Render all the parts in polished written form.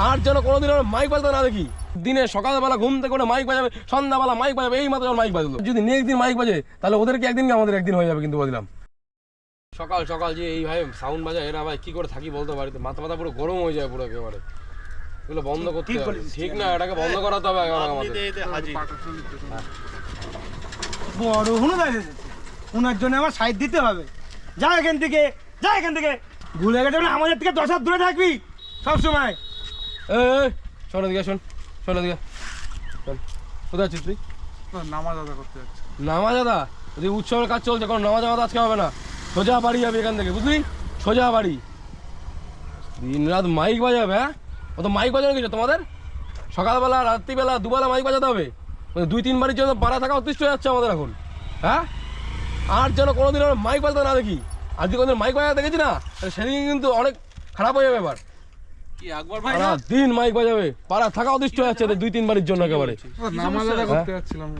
আর যেন কোনোদিন আমরা মাইক বাজাতে না দেখি। দিনে সকালবেলা ঘুম থেকে করে মাইক বাজাবে, সন্ধ্যাবেলা মাইক বাজাবে, এই মাত্র মাইক বাজলো। যদি নেক্সট দিন মাইক বাজে তাহলে ওদেরকে একদিন আমাদের একদিন হয়ে যাবে কিন্তু বললাম। সকাল সকাল যে এইভাবে সাউন্ড বাজায় এরা ভাই কি করে থাকি বলতে বাড়িতে, মাথা মাথা পুরো গরম হয়ে যায় পুরো একেবারে। এগুলো বন্ধ করতে হবে, ঠিক না? এটাকে বন্ধ করাতে হবে বড় হুনু দাঁড়িয়ে ওনার জন্য আমার সাইড দিতে হবে। যা এখান থেকে, যা এখান থেকে, ভুলে গেছে আমাদের থেকে 10 হাত দূরে থাকবি সব সময়। শোন দিকে, শোন দিকে, কোথায় আছিস তুই? নামাজ আদা করতে যাচ্ছি। নামাজ আদা? যদি উৎসবের কাজ চলছে, কোনো নামাজ আদা আজকে হবে না। সোজা বাড়ি যাবে এখান থেকে, বুঝলি? সোজা বাড়ি। দিন রাত মাইক বাজাবে? হ্যাঁ, ও তো মাইক বাজানো কিছু তোমাদের? সকালবেলা, রাত্রিবেলা, দুবেলা মাইক বাজাতে হবে? 2-3 বাড়ির জন্য পাড়া থাকা অতিষ্ঠ হয়ে যাচ্ছে আমাদের এখন। হ্যাঁ, আর যেন কোনোদিন আমরা মাইক বাজাতে না দেখি। আর যদি কোনোদিন মাইক বাজাতে দেখেছি না, সেদিন কিন্তু অনেক খারাপ হয়ে যাবে। এবার কি আকবর ভাই দিন মাইক বাজাবে, পাড়া থাকা অতিষ্ঠ হয়ে যাচ্ছে 2-3 বাড়ির জন্য একেবারে। নামাজ আদা করতে যাচ্ছিলাম,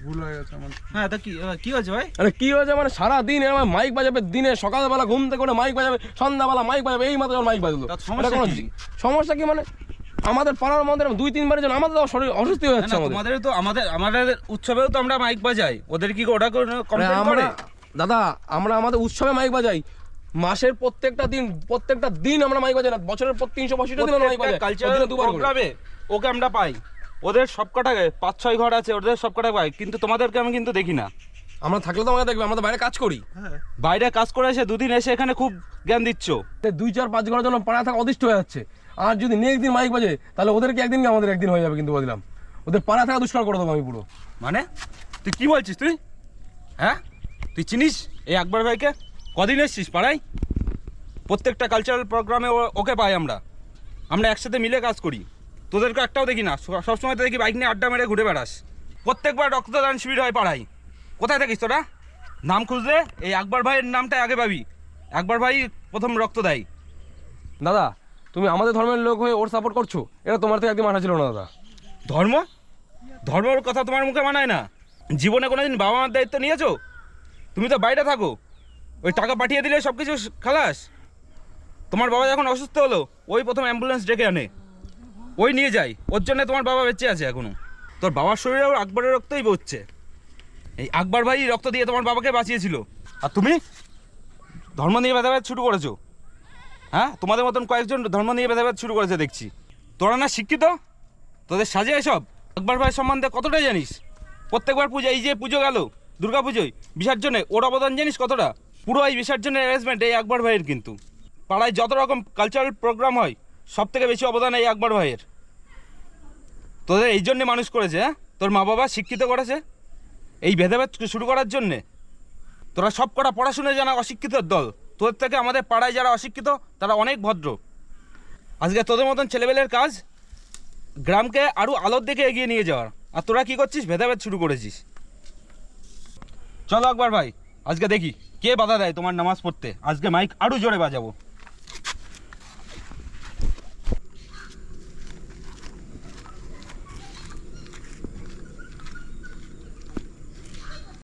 ভুল হয়ে গেছে আমার। হ্যাঁ, তা কি হয়েছে ভাই? আরে কি হয়েছে মানে, সারাদিন এরকম মাইক বাজাবে, দিনে সকালবেলা ঘুম থেকে করে মাইক বাজাবে, সন্ধ্যাবেলা মাইক বাজাবে, এই মাত্র মাইক বাজলো। সমস্যা কি মানে, আমাদের পাড়ার মধ্যে 2-3 বারের জন্য আমাদের শরীর অসুস্থ হয়ে যাচ্ছে। আমাদের তো আমাদের উৎসবেও তো আমরা মাইক বাজাই, ওদের কি ওটা কমপ্লেইন করে? দাদা, আমরা আমাদের উৎসবে মাইক বাজাই, মাসের প্রত্যেকটা দিন আমরা মাইক বাজাই না, বছরের 365টা দিন আমরা মাইক বাজাই। কালচারাল প্রোগ্রামে ওকে আমরা পাই, ওদের সব কটাকে 5-6 ঘর আছে, ওদের সব কটা পাই, কিন্তু তোমাদেরকে আমি কিন্তু দেখি না। আমরা থাকলে তো আমাকে দেখবে, আমরা তো বাইরে কাজ করি। বাইরে কাজ করে এসে 2 দিন এসে এখানে খুব জ্ঞান দিচ্ছ। 2-4-5 ঘরের জন্য পাড়া থাকা অতিষ্ঠ হয়ে যাচ্ছে। আর যদি নেক্সট দিন মাইক বাজে তাহলে ওদেরকে একদিন আমাদের একদিন হয়ে যাবে কিন্তু বললাম। ওদের পাড়া থাকা দুষ্কার করে দেবো আমি পুরো। মানে তুই কি বলছিস? তুই হ্যাঁ, তুই চিনিস এই আকবর ভাইকে? কদিন এসছিস পাড়ায়? প্রত্যেকটা কালচারাল প্রোগ্রামে ওকে পাই আমরা একসাথে মিলে কাজ করি। তোদেরকে একটাও দেখি না, সবসময় তো দেখি বাইক নিয়ে আড্ডা মেরে ঘুরে বেড়াস। প্রত্যেকবার রক্তদান শিবির হয় পাড়ায়। কোথায় থাকিস তোরা? নাম খুঁজলে এই আকবর ভাইয়ের নামটা আগে পাবি। আকবর ভাই প্রথম রক্ত দেয়। দাদা, তুমি আমাদের ধর্মের লোক হয়ে ওর সাপোর্ট করছো, এটা তোমার থেকে একদিন মানা ছিল না দাদা। ধর্মের কথা তোমার মুখে মানায় না। জীবনে কোনোদিন বাবা মার দায়িত্ব নিয়েছো? তুমি তো বাইরে থাকো, ওই টাকা পাঠিয়ে দিলে সব কিছু খালাস। তোমার বাবা যখন অসুস্থ হলো, ওই প্রথম অ্যাম্বুলেন্স ডেকে আনে, ওই নিয়ে যায়, ওর জন্য তোমার বাবা বেঁচে আছে এখনো। তোর বাবার শরীরেও আকবরের রক্তই বচ্ছে। এই আকবর ভাই রক্ত দিয়ে তোমার বাবাকে বাঁচিয়েছিল, আর তুমি ধর্ম নিয়ে ভেদাভেদ শুরু করেছো। হ্যাঁ, তোমাদের মতন কয়েকজন ধর্ম নিয়ে ভেদাভেদ শুরু করেছে দেখছি। তোরা না শিক্ষিত, তোদের সাজে এসব। আকবর ভাই সম্বন্ধে কতটা জানিস? প্রত্যেকবার পুজো, এই যে পুজো গেল দুর্গা পুজোয় বিসর্জনে, ওর অবদান জানিস কতটা? পুরো এই বিসর্জনের অ্যারেঞ্জমেন্ট এই আকবর ভাইয়ের। কিন্তু পাড়ায় যত রকম কালচারাল প্রোগ্রাম হয়, সব থেকে বেশি অবদান এই আকবর ভাইয়ের। তোদের এই জন্যে মানুষ করেছে। হ্যাঁ, তোর মা বাবা শিক্ষিত করেছে এই ভেদাভেদ শুরু করার জন্যে। তোরা সব কটা পড়াশুনো জানা অশিক্ষিতর দল। তোদের থেকে আমাদের পাড়ায় যারা অশিক্ষিত তারা অনেক ভদ্র। আজকে তোদের মতন ছেলেবেলের কাজ গ্রামকে আরও আলোর দিকে এগিয়ে নিয়ে যাওয়ার, আর তোরা কি করছিস? ভেদাভেদ শুরু করেছিস। চলো আকবর ভাই, আজকে দেখি কে বাধা দেয় তোমার নামাজ পড়তে। আজকে মাইক আরও জোরে বাজাবো।